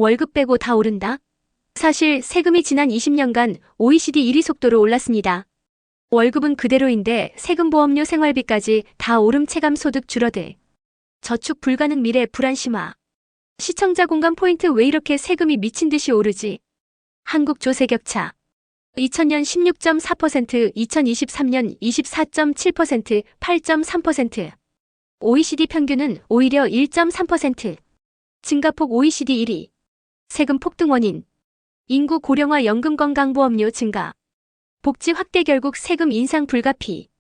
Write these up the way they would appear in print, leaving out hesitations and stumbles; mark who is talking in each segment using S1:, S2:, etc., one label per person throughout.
S1: 월급 빼고 다 오른다? 사실 세금이 지난 20년간 OECD 1위 속도로 올랐습니다. 월급은 그대로인데 세금 보험료 생활비까지 다 오름 체감 소득 줄어들. 저축 불가능 미래 불안 심화. 시청자 공감 포인트 왜 이렇게 세금이 미친 듯이 오르지? 한국 조세 격차. 2000년 16.4%, 2023년 24.7%, 8.3%. OECD 평균은 오히려 1.3%. 증가폭 OECD 1위. 세금 폭등 원인. 인구 고령화 연금 건강보험료 증가. 복지 확대 결국 세금 인상 불가피.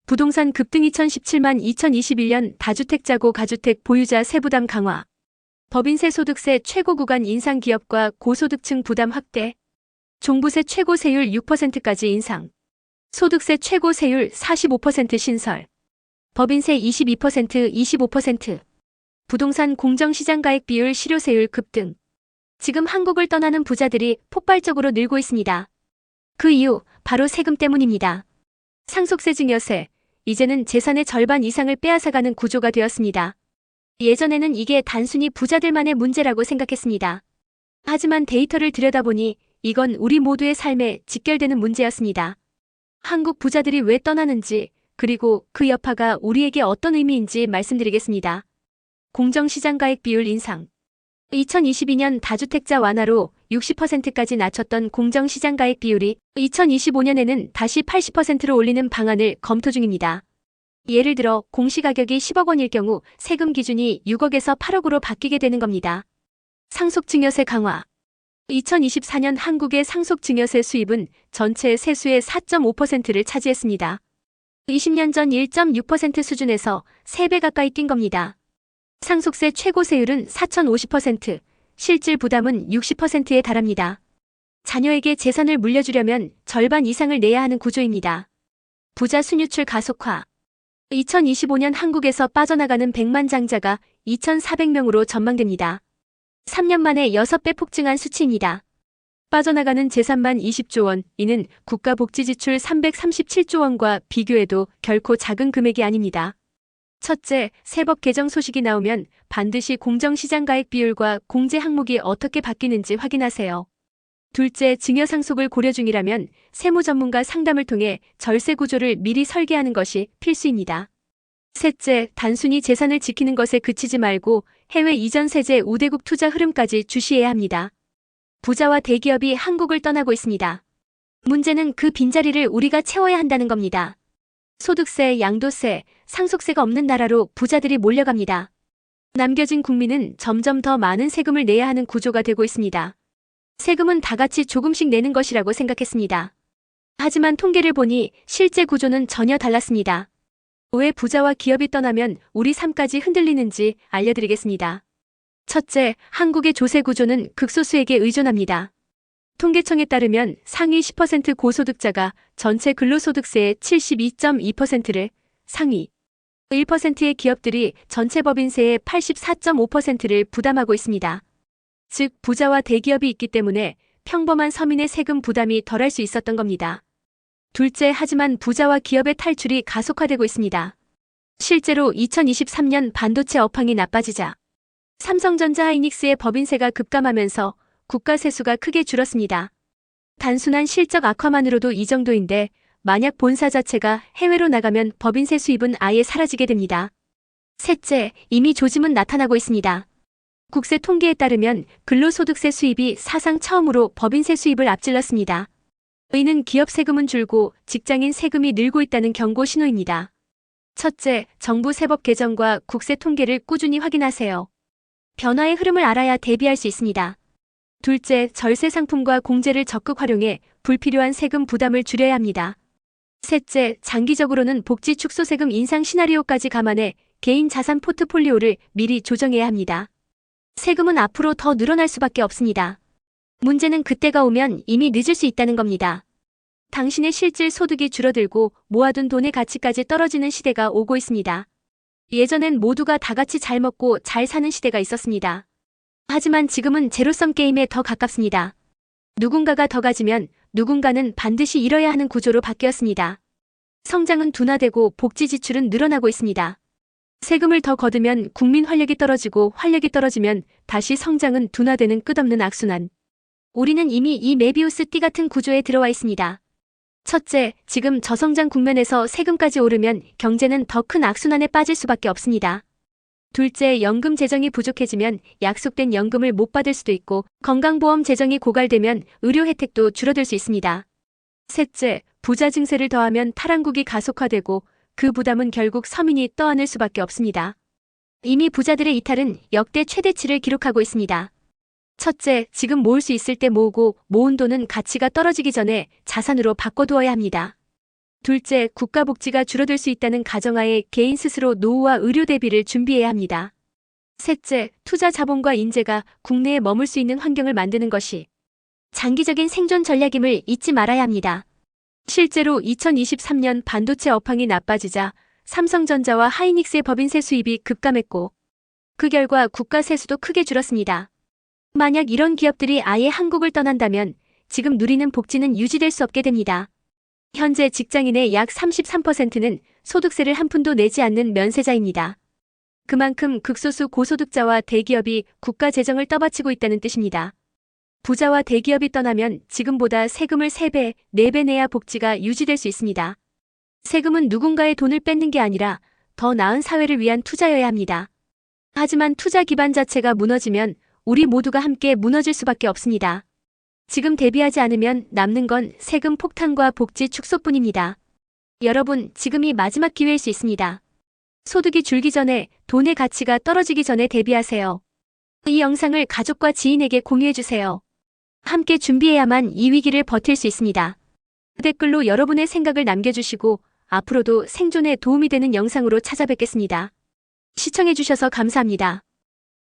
S1: 부동산 급등 2017만 2021년 다주택자고 가주택 보유자 세부담 강화. 법인세 소득세 최고 구간 인상 기업과 고소득층 부담 확대. 종부세 최고 세율 6%까지 인상. 소득세 최고 세율 45% 신설. 법인세 22%, 25%. 부동산 공정시장 가액 비율 실효세율 급등. 지금 한국을 떠나는 부자들이 폭발적으로 늘고 있습니다. 그 이유 바로 세금 때문입니다. 상속세 증여세. 이제는 재산의 절반 이상을 빼앗아가는 구조가 되었습니다. 예전에는 이게 단순히 부자들만의 문제라고 생각했습니다. 하지만 데이터를 들여다보니 이건 우리 모두의 삶에 직결되는 문제였습니다. 한국 부자들이 왜 떠나는지, 그리고 그 여파가 우리에게 어떤 의미인지 말씀드리겠습니다. 공정시장 가액 비율 인상. 2022년 다주택자 완화로 60%까지 낮췄던 공정시장 가액 비율이 2025년에는 다시 80%로 올리는 방안을 검토 중입니다. 예를 들어 공시가격이 10억 원일 경우 세금 기준이 6억에서 8억으로 바뀌게 되는 겁니다. 상속증여세 강화. 2024년 한국의 상속증여세 수입은 전체 세수의 4.5%를 차지했습니다. 20년 전 1.6% 수준에서 3배 가까이 뛴 겁니다. 상속세 최고 세율은 4,050%, 실질 부담은 60%에 달합니다. 자녀에게 재산을 물려주려면 절반 이상을 내야 하는 구조입니다. 부자 순유출 가속화. 2025년 한국에서 빠져나가는 100만 장자가 2,400명으로 전망됩니다. 3년 만에 6배 폭증한 수치입니다. 빠져나가는 재산만 20조 원, 이는 국가복지지출 337조 원과 비교해도 결코 작은 금액이 아닙니다. 첫째, 세법 개정 소식이 나오면 반드시 공정시장 가액 비율과 공제 항목이 어떻게 바뀌는지 확인하세요. 둘째, 증여 상속을 고려 중이라면 세무 전문가 상담을 통해 절세 구조를 미리 설계하는 것이 필수입니다. 셋째, 단순히 재산을 지키는 것에 그치지 말고 해외 이전 세제 우대국 투자 흐름까지 주시해야 합니다. 부자와 대기업이 한국을 떠나고 있습니다. 문제는 그 빈자리를 우리가 채워야 한다는 겁니다. 소득세, 양도세, 상속세가 없는 나라로 부자들이 몰려갑니다. 남겨진 국민은 점점 더 많은 세금을 내야 하는 구조가 되고 있습니다. 세금은 다 같이 조금씩 내는 것이라고 생각했습니다. 하지만 통계를 보니 실제 구조는 전혀 달랐습니다. 왜 부자와 기업이 떠나면 우리 삶까지 흔들리는지 알려드리겠습니다. 첫째, 한국의 조세 구조는 극소수에게 의존합니다. 통계청에 따르면 상위 10% 고소득자가 전체 근로소득세의 72.2%를, 상위 1%의 기업들이 전체 법인세의 84.5%를 부담하고 있습니다. 즉, 부자와 대기업이 있기 때문에 평범한 서민의 세금 부담이 덜할 수 있었던 겁니다. 둘째, 하지만 부자와 기업의 탈출이 가속화되고 있습니다. 실제로 2023년 반도체 업황이 나빠지자 삼성전자 하이닉스의 법인세가 급감하면서 국가 세수가 크게 줄었습니다. 단순한 실적 악화만으로도 이 정도인데 만약 본사 자체가 해외로 나가면 법인세 수입은 아예 사라지게 됩니다. 셋째, 이미 조짐은 나타나고 있습니다. 국세 통계에 따르면 근로소득세 수입이 사상 처음으로 법인세 수입을 앞질렀습니다. 이는 기업 세금은 줄고 직장인 세금이 늘고 있다는 경고 신호입니다. 첫째, 정부 세법 개정과 국세 통계를 꾸준히 확인하세요. 변화의 흐름을 알아야 대비할 수 있습니다. 둘째, 절세 상품과 공제를 적극 활용해 불필요한 세금 부담을 줄여야 합니다. 셋째, 장기적으로는 복지 축소 세금 인상 시나리오까지 감안해 개인 자산 포트폴리오를 미리 조정해야 합니다. 세금은 앞으로 더 늘어날 수밖에 없습니다. 문제는 그때가 오면 이미 늦을 수 있다는 겁니다. 당신의 실질 소득이 줄어들고 모아둔 돈의 가치까지 떨어지는 시대가 오고 있습니다. 예전엔 모두가 다 같이 잘 먹고 잘 사는 시대가 있었습니다. 하지만 지금은 제로섬 게임에 더 가깝습니다. 누군가가 더 가지면 누군가는 반드시 잃어야 하는 구조로 바뀌었습니다. 성장은 둔화되고 복지 지출은 늘어나고 있습니다. 세금을 더 거두면 국민 활력이 떨어지고 활력이 떨어지면 다시 성장은 둔화되는 끝없는 악순환. 우리는 이미 이 메비우스 띠 같은 구조에 들어와 있습니다. 첫째, 지금 저성장 국면에서 세금까지 오르면 경제는 더 큰 악순환에 빠질 수밖에 없습니다. 둘째, 연금 재정이 부족해지면 약속된 연금을 못 받을 수도 있고 건강보험 재정이 고갈되면 의료 혜택도 줄어들 수 있습니다. 셋째, 부자 증세를 더하면 탈한국이 가속화되고 그 부담은 결국 서민이 떠안을 수밖에 없습니다. 이미 부자들의 이탈은 역대 최대치를 기록하고 있습니다. 첫째, 지금 모을 수 있을 때 모으고 모은 돈은 가치가 떨어지기 전에 자산으로 바꿔두어야 합니다. 둘째, 국가복지가 줄어들 수 있다는 가정하에 개인 스스로 노후와 의료 대비를 준비해야 합니다. 셋째, 투자 자본과 인재가 국내에 머물 수 있는 환경을 만드는 것이 장기적인 생존 전략임을 잊지 말아야 합니다. 실제로 2023년 반도체 업황이 나빠지자 삼성전자와 하이닉스의 법인세 수입이 급감했고 그 결과 국가 세수도 크게 줄었습니다. 만약 이런 기업들이 아예 한국을 떠난다면 지금 누리는 복지는 유지될 수 없게 됩니다. 현재 직장인의 약 33%는 소득세를 한 푼도 내지 않는 면세자입니다. 그만큼 극소수 고소득자와 대기업이 국가 재정을 떠받치고 있다는 뜻입니다. 부자와 대기업이 떠나면 지금보다 세금을 3배, 4배 내야 복지가 유지될 수 있습니다. 세금은 누군가의 돈을 뺏는 게 아니라 더 나은 사회를 위한 투자여야 합니다. 하지만 투자 기반 자체가 무너지면 우리 모두가 함께 무너질 수밖에 없습니다. 지금 대비하지 않으면 남는 건 세금 폭탄과 복지 축소뿐입니다. 여러분, 지금이 마지막 기회일 수 있습니다. 소득이 줄기 전에, 돈의 가치가 떨어지기 전에 대비하세요. 이 영상을 가족과 지인에게 공유해주세요. 함께 준비해야만 이 위기를 버틸 수 있습니다. 댓글로 여러분의 생각을 남겨주시고 앞으로도 생존에 도움이 되는 영상으로 찾아뵙겠습니다. 시청해주셔서 감사합니다.